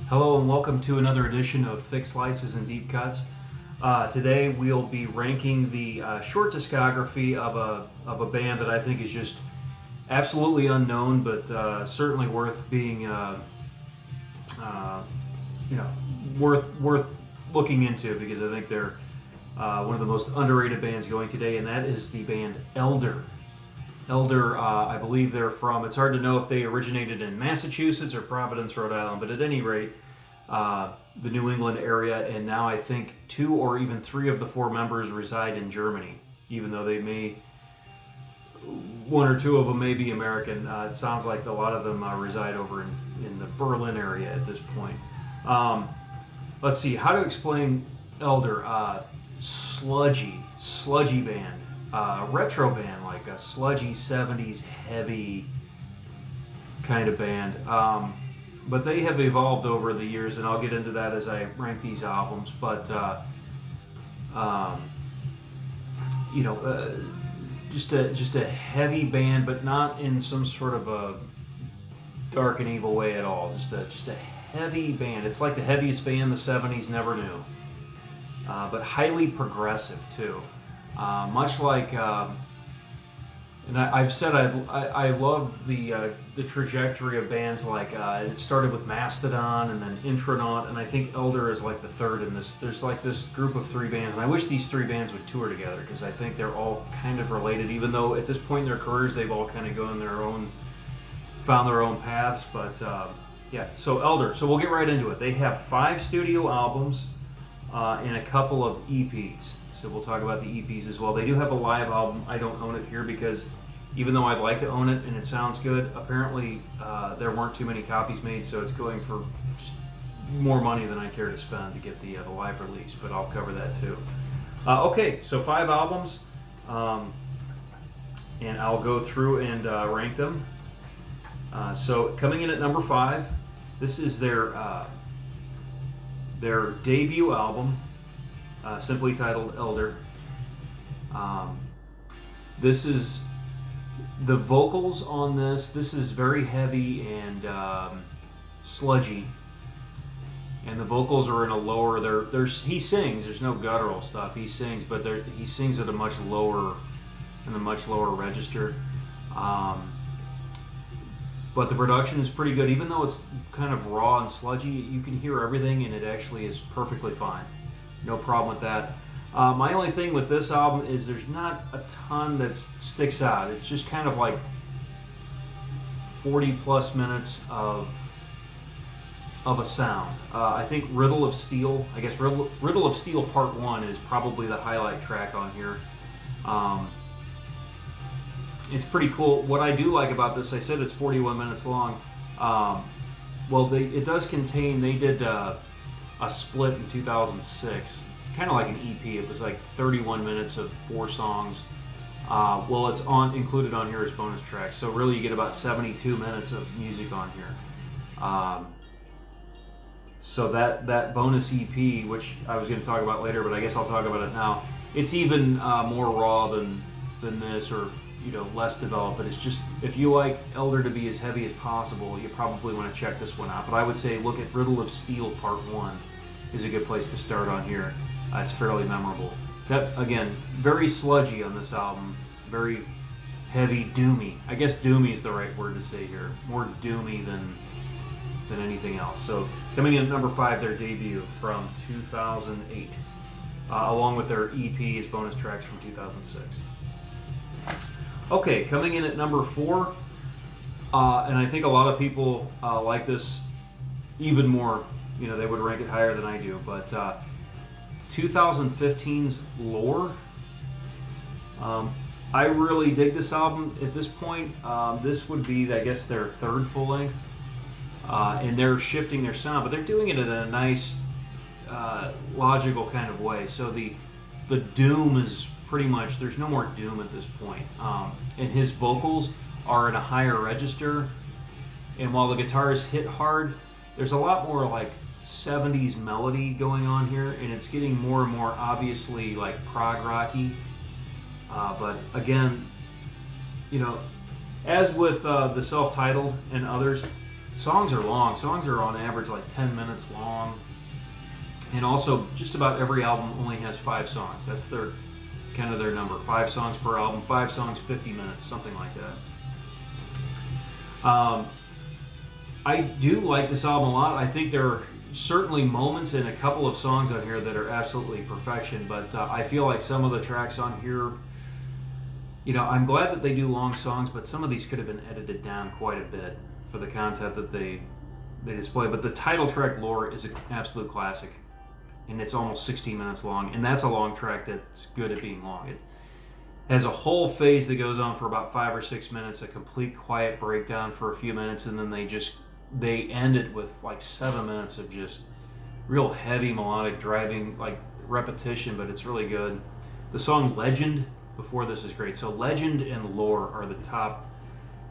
Hello and welcome to another edition of Thick Slices and Deep Cuts. Today we'll be ranking the short discography of a band that I think is just absolutely unknown, but certainly worth being worth looking into, because I think they're one of the most underrated bands going today, and that is the band Elder. Elder, I believe they're from, it's hard to know if they originated in Massachusetts or Providence, Rhode Island, but at any rate, the New England area, and now I think 2 or even 3 of the 4 members reside in Germany, even though they may, 1 or 2 of them may be American. It sounds like a lot of them reside over in the Berlin area at this point. Let's see, how to explain Elder. Sludgy band. Retro band, like a sludgy 70s heavy kind of band. But they have evolved over the years, and I'll get into that as I rank these albums. But just a heavy band, but not in some sort of a dark and evil way at all. Just a heavy band. It's like the heaviest band the 70s never knew, but highly progressive too. Much like, and I've said I love the trajectory of bands like, it started with Mastodon and then Intronaut, and I think Elder is like the third in this. There's like this group of 3 bands, and I wish these 3 bands would tour together, because I think they're all kind of related, even though at this point in their careers they've all kind of found their own paths. But yeah, so Elder. So we'll get right into it. They have 5 studio albums and a couple of EPs. So we'll talk about the EPs as well. They do have a live album. I don't own it here because even though I'd like to own it and it sounds good, apparently there weren't too many copies made, so it's going for just more money than I care to spend to get the live release, but I'll cover that too. Okay, so 5 albums, and I'll go through and rank them. So coming in at number 5, this is their debut album, simply titled Elder. This is the vocals on this. This is very heavy and sludgy, and the vocals are in a lower. He sings. There's no guttural stuff. He sings, but he sings at a much lower register. But the production is pretty good, even though it's kind of raw and sludgy. You can hear everything, and it actually is perfectly fine. No problem with that. My only thing with this album is there's not a ton that sticks out. It's just kind of like 40 plus minutes of a sound. I think Riddle of Steel Part 1 is probably the highlight track on here. It's pretty cool. What I do like about this, I said it's 41 minutes long. It does contain, they did a split in 2006. It's kind of like an EP. It was like 31 minutes of 4 songs. It's included on here as bonus tracks. So really you get about 72 minutes of music on here. So that bonus EP, which I was going to talk about later, but I guess I'll talk about it now. It's even more raw than this, or less developed, but it's just, if you like Elder to be as heavy as possible, you probably want to check this one out. But I would say look at Riddle of Steel Part 1 is a good place to start on here. It's fairly memorable. That, again, very sludgy on this album, very heavy, doomy. I guess doomy is the right word to say here. More doomy than anything else. So coming in at number 5, their debut from 2008, along with their EP as bonus tracks from 2006. Okay, coming in at number 4, and I think a lot of people like this even more. They would rank it higher than I do, but 2015's Lore. I really dig this album at this point. This would be, I guess, their 3rd full length, and they're shifting their sound, but they're doing it in a nice, logical kind of way. So the doom is pretty much, there's no more doom at this point. And his vocals are in a higher register, and while the guitars hit hard, there's a lot more like 70s melody going on here, and it's getting more and more obviously like prog rocky. But again, as with the self-titled and others, Songs are long. Songs are on average like 10 minutes long. And also, just about every album only has 5 songs. That's their kind of their number. 5 songs per album. 5 songs, 50 minutes, something like that. I do like this album a lot. I think there are certainly moments in a couple of songs on here that are absolutely perfection, but I feel like some of the tracks on here, I'm glad that they do long songs, but some of these could have been edited down quite a bit for the content that they display. But the title track, Lore, is an absolute classic, and it's almost 16 minutes long, and that's a long track that's good at being long. It has a whole phase that goes on for about 5 or 6 minutes, a complete quiet breakdown for a few minutes, and then they end it with like 7 minutes of just real heavy melodic driving, like repetition, but it's really good. The song Legend before this is great. So Legend and Lore are the top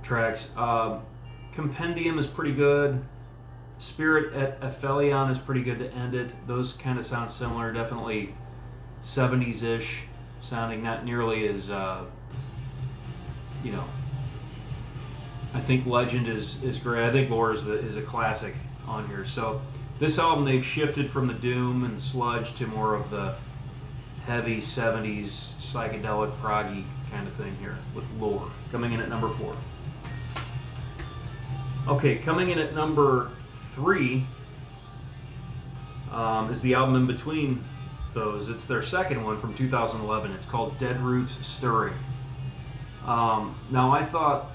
tracks. Compendium is pretty good. Spirit at Aphelion is pretty good to end it. Those kind of sound similar, definitely 70s-ish sounding, not nearly as, I think Legend is great. I think Lore is a classic on here. So this album, they've shifted from the doom and sludge to more of the heavy 70s psychedelic proggy kind of thing here with Lore, coming in at number 4. Okay, coming in at number 3 is the album in between those. It's their second one from 2011. It's called Dead Roots Stirring. Now I thought,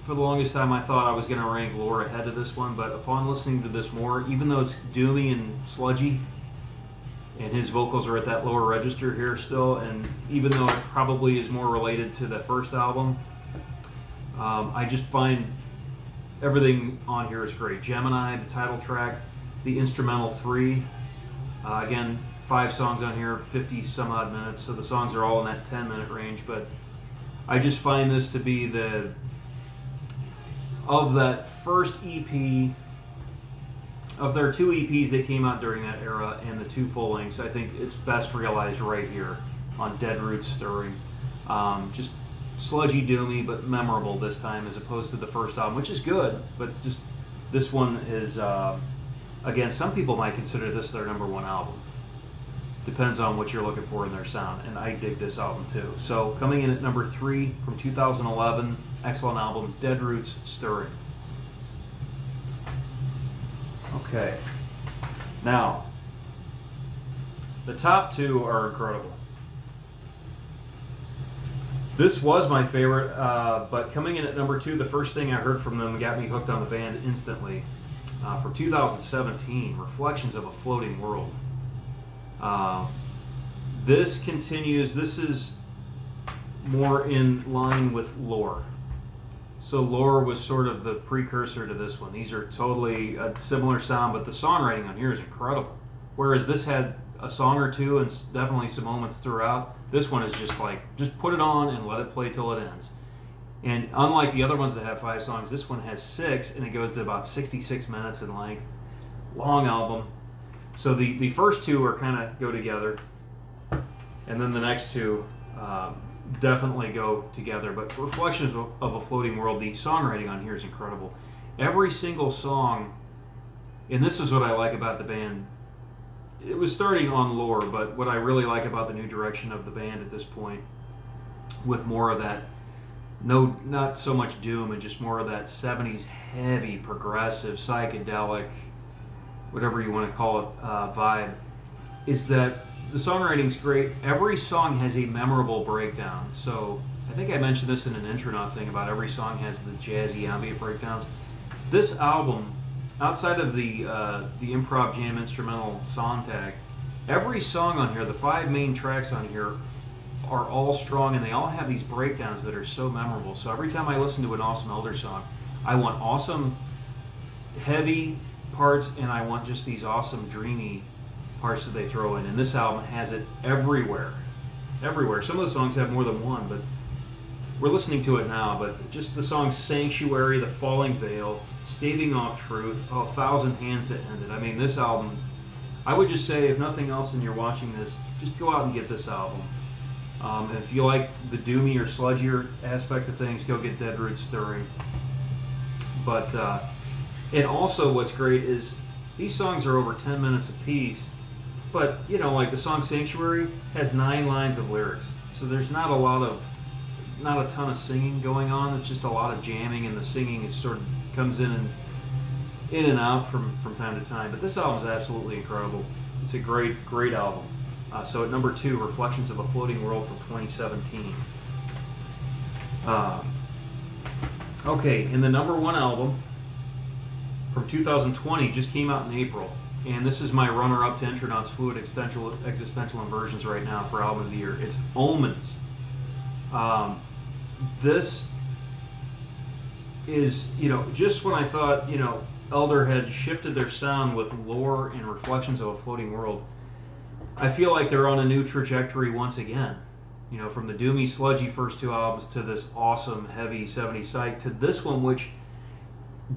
for the longest time, I thought I was going to rank Lore ahead of this one, but upon listening to this more, even though it's doomy and sludgy, and his vocals are at that lower register here still, and even though it probably is more related to the first album, I just find everything on here is great. Gemini, the title track, the instrumental 3, again, 5 songs on here, 50 some odd minutes, so the songs are all in that 10-minute range, but I just find this to be of that first EP, of their 2 EPs that came out during that era and the 2 full lengths, I think it's best realized right here on Dead Roots Stirring. Just sludgy, doomy, but memorable this time as opposed to the first album, which is good, but just this one is, again, some people might consider this their number 1 album. Depends on what you're looking for in their sound, and I dig this album too. So coming in at number 3 from 2011, excellent album, Dead Roots Stirring. Okay, now the top 2 are incredible. This was my favorite, but coming in at number 2, the first thing I heard from them got me hooked on the band instantly. From 2017, Reflections of a Floating World. This continues, this is more in line with Lore. So Lore was sort of the precursor to this one. These are totally a similar sound, but the songwriting on here is incredible. Whereas this had a song or 2 and definitely some moments throughout, this one is just like, just put it on and let it play till it ends. And unlike the other ones that have 5 songs, this one has 6, and it goes to about 66 minutes in length. Long album. So the first 2 are kind of go together, and then the next 2 definitely go together. But Reflections of a Floating World, the songwriting on here is incredible. Every single song, and this is what I like about the band. It was starting on Lore, but what I really like about the new direction of the band at this point, with more of that, not so much doom, and just more of that 70s heavy, progressive, psychedelic, whatever you want to call it, vibe, is that the songwriting's great. Every song has a memorable breakdown. So I think I mentioned this in an Intronaut thing about every song has the jazzy ambient breakdowns. This album, outside of the improv jam instrumental Sontag, every song on here, the 5 main tracks on here, are all strong, and they all have these breakdowns that are so memorable. So every time I listen to an Awesome Elder song, I want awesome heavy parts, and I want just these awesome dreamy parts that they throw in. And this album has it everywhere. Everywhere. Some of the songs have more than one, but we're listening to it now. But just the songs Sanctuary, The Falling Veil, Staving Off Truth, A Thousand Hands That Ended. I mean, this album, I would just say, if nothing else and you're watching this, just go out and get this album. And if you like the doomy or sludgier aspect of things, go get Dead Roots Stirring. But And also, what's great is these songs are over 10 minutes apiece, but like the song "Sanctuary" has 9 lines of lyrics, so there's not a ton of singing going on. It's just a lot of jamming, and the singing is sort of comes in and out from time to time. But this album is absolutely incredible. It's a great album. So at number 2, "Reflections of a Floating World" from 2017. Okay, and the number 1 album from 2020 just came out in April, and this is my runner-up to Intronauts Fluid Existential Inversions right now for Album of the Year. It's Omens. This is, just when I thought, Elder had shifted their sound with Lore and Reflections of a Floating World, I feel like they're on a new trajectory once again. From the doomy, sludgy first 2 albums to this awesome, heavy 70s psych to this one, which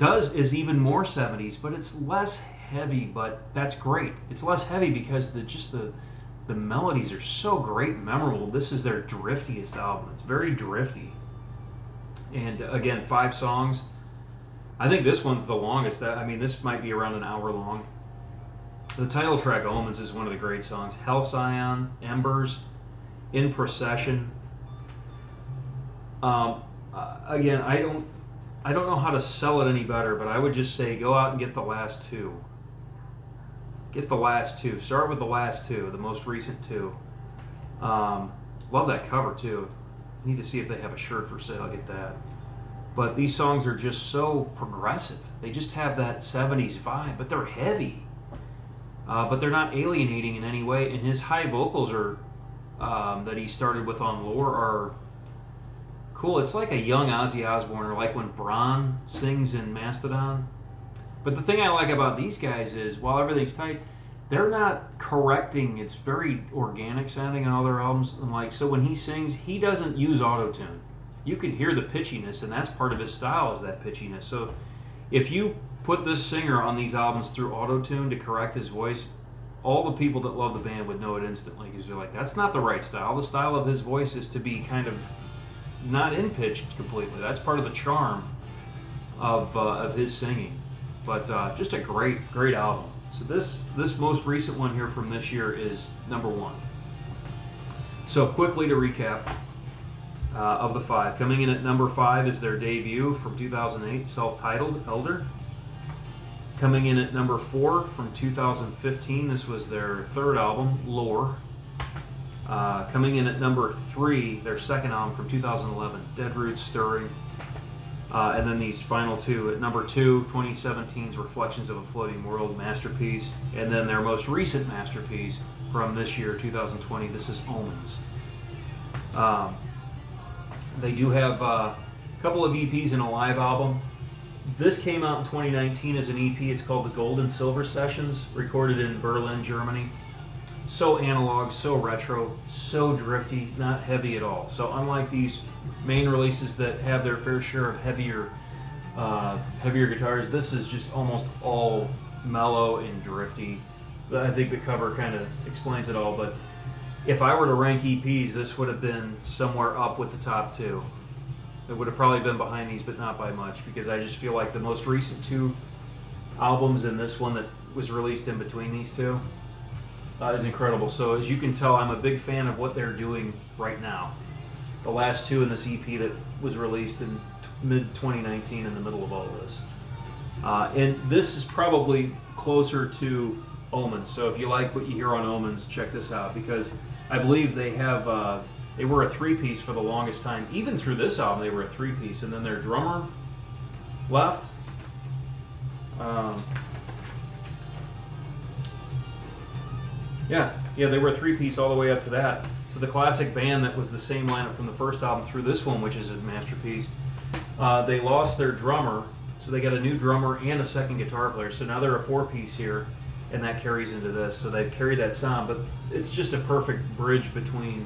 is even more 70s, but it's less heavy, but that's great. It's less heavy because the melodies are so great and memorable. This is their driftiest album. It's very drifty. And again, 5 songs. I think this one's the longest. This might be around an hour long. The title track, "Omens," is one of the great songs. "Halcyon," "Embers," "In Procession." Again, I don't know how to sell it any better, but I would just say go out and get the last 2. Get the last 2. Start with the last 2, the most recent 2. Love that cover too. Need to see if they have a shirt for sale. Get that. But these songs are just so progressive. They just have that 70s vibe, but they're heavy. But they're not alienating in any way. And his high vocals are that he started with on Lore are cool. It's like a young Ozzy Osbourne, or like when Bron sings in Mastodon. But the thing I like about these guys is, while everything's tight, they're not correcting. It's very organic sounding on all their albums. And so when he sings, he doesn't use auto-tune. You can hear the pitchiness, and that's part of his style, is that pitchiness. So if you put this singer on these albums through auto-tune to correct his voice, all the people that love the band would know it instantly, because they're like, that's not the right style. The style of his voice is to be kind of not in pitch completely. That's part of the charm of his singing. But just a great album. So this most recent one here from this year is number 1. So quickly to recap, of the 5, coming in at number 5 is their debut from 2008, self-titled, "Elder." Coming in at number 4 from 2015, this was their 3rd album, "Lore." Coming in at number 3, their 2nd album from 2011, "Dead Roots Stirring." And then these final 2. At number 2, 2017's "Reflections of a Floating World," masterpiece. And then their most recent masterpiece from this year, 2020, this is "Omens." They do have a couple of EPs and a live album. This came out in 2019 as an EP. It's called the Gold and Silver Sessions, recorded in Berlin, Germany. So analog, so retro, so drifty, not heavy at all. So unlike these main releases that have their fair share of heavier guitars, this is just almost all mellow and drifty. I think the cover kind of explains it all, but if I were to rank EPs, this would have been somewhere up with the top 2. It would have probably been behind these, but not by much, because I just feel like the most recent 2 albums and this one that was released in between these 2 is incredible. So as you can tell, I'm a big fan of what they're doing right now. The last 2 in this EP that was released in mid-2019, in the middle of all of this. And this is probably closer to Omens. So if you like what you hear on Omens, check this out, because I believe they have they were a 3-piece for the longest time. Even through this album, they were a 3-piece, and then their drummer left. Yeah, they were a 3-piece all the way up to that. So the classic band that was the same lineup from the first album through this one, which is a masterpiece, they lost their drummer, so they got a new drummer and a second guitar player. So now they're a 4-piece here, and that carries into this. So they've carried that sound, but it's just a perfect bridge between,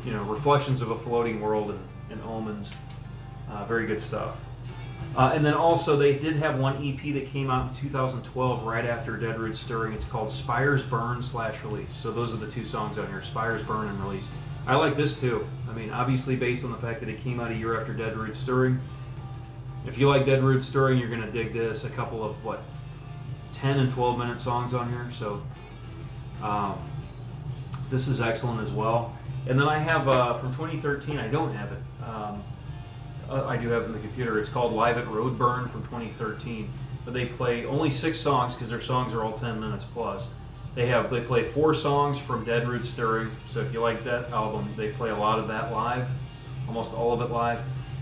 Reflections of a Floating World and Omens. Very good stuff. And then also they did have one EP that came out in 2012 right after Dead Roots Stirring. It's called Spires Burn / Release. So those are the 2 songs on here, Spires Burn and Release. I like this too. I mean, obviously based on the fact that it came out a year after Dead Roots Stirring. if you like Dead Root Stirring, you're going to dig this. A couple of, 10 and 12 minute songs on here. So this is excellent as well. And then I have from 2013, I don't have it. I do have it in the computer. It's called Live at Roadburn from 2013. But they play only 6 songs because their songs are all 10 minutes plus. They play 4 songs from Dead Root Stirring. So if you like that album, they play a lot of that live, almost all of it live.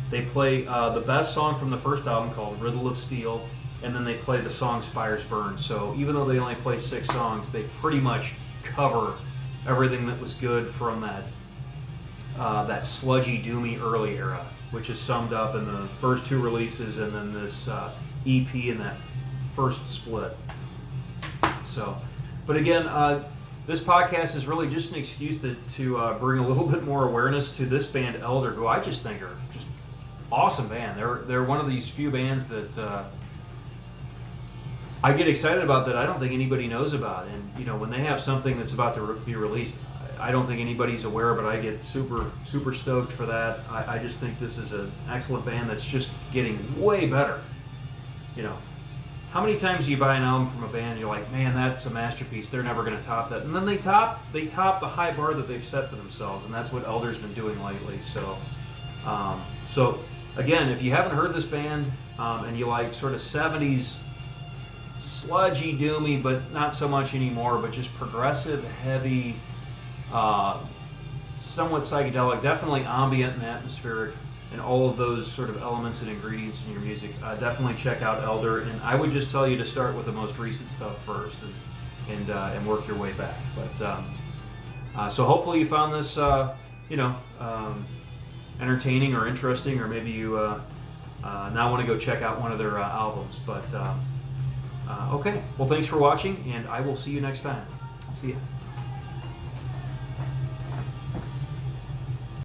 They play the best song from the first album called Riddle of Steel, and then they play the song Spires Burn. So even though they only play 6 songs, they pretty much cover everything that was good from that sludgy, doomy early era, which is summed up in the first 2 releases and then this EP in that first split. So, but again, this podcast is really just an excuse to bring a little bit more awareness to this band Elder, who I just think are just awesome band. They're one of these few bands that I get excited about that I don't think anybody knows about. And when they have something that's about to be released, I don't think anybody's aware, but I get super, super stoked for that. I just think this is an excellent band that's just getting way better. How many times do you buy an album from a band and you're like, man, that's a masterpiece, they're never going to top that. And then they top the high bar that they've set for themselves, and that's what Elder's been doing lately. So, again, if you haven't heard this band and you like sort of 70s sludgy, doomy, but not so much anymore, but just progressive, heavy, somewhat psychedelic, definitely ambient and atmospheric, and all of those sort of elements and ingredients in your music, definitely check out Elder. And I would just tell you to start with the most recent stuff first and work your way back. But so hopefully you found this entertaining or interesting, or maybe you now want to go check out one of their albums. But okay, well, thanks for watching, and I will see you next time. See ya.